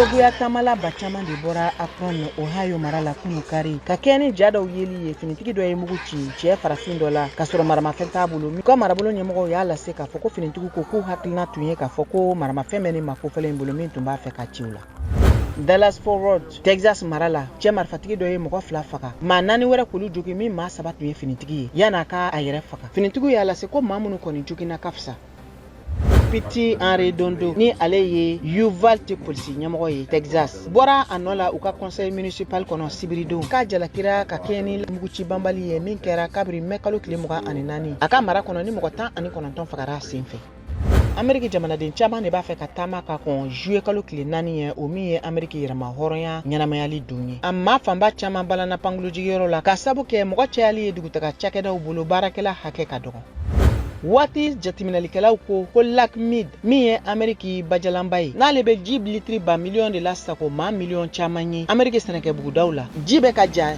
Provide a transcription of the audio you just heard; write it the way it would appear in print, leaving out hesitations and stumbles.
Togoya tamala bachama de bora Akron Ohio marala kunu kari ka keni jadaw yeli ye finitigi do ye mugu ci cɛ farafin dɔ la ka sɔrɔ maramafɛn t'a bolo mi ko marabolo ɲɛmɔgɔw y'a lase k'a fɔ ko finitigiw ko k'u hakilina tun ye k'a fɔ ko maramafɛn bɛ ni makofɛlen bolo min tun b'a fɛ ka ciw la. Dallas Fort Worth, Texas marala cɛ marifatigi dɔ ye mɔgɔ 2 faga maa 4 wɛrɛ k'olu jogi min maa 7 tun ye finitigi ye yan'a ka a yɛrɛ faga. Finitigiw y'a lase ko maa minnu kɔni jogina ka fisa. Piti Henry Dondo ni ale ye Uvalde polisi ɲɛmɔgɔ ye Texas bɔra a nɔ la u ka conseil municipal kɔnɔ sibiridenw k'a jalakira ka kɛ ni muguci banbali ye min kɛra kabiri mɛ kalo tile 24 a ka mara kɔnɔ ni mɔgɔ 19 fagara a sen fɛ. Ameriki jamanaden caman de b'a fɛ ka taama ka kɔn juillet kalo tile 4 ye o min ye Ameriki yɛrɛma hɔrɔnya ɲɛnamayali don ye. A maa fanba caman balana pangolojigiyɔrɔ la ka sabu kɛ mɔgɔ cayali ye dugutaga cakɛdaw bolo baarakɛla hakɛ ka dɔgɔ. Waati jatiminalikɛlaw ko Lac Mead min ye Ameriki bajalanba ye n'ale bɛ ji litiri ba miliyɔn de la sago maa miliyɔn caman ye Ameriki sɛnɛkɛ bugudaw la ji bɛ ka ja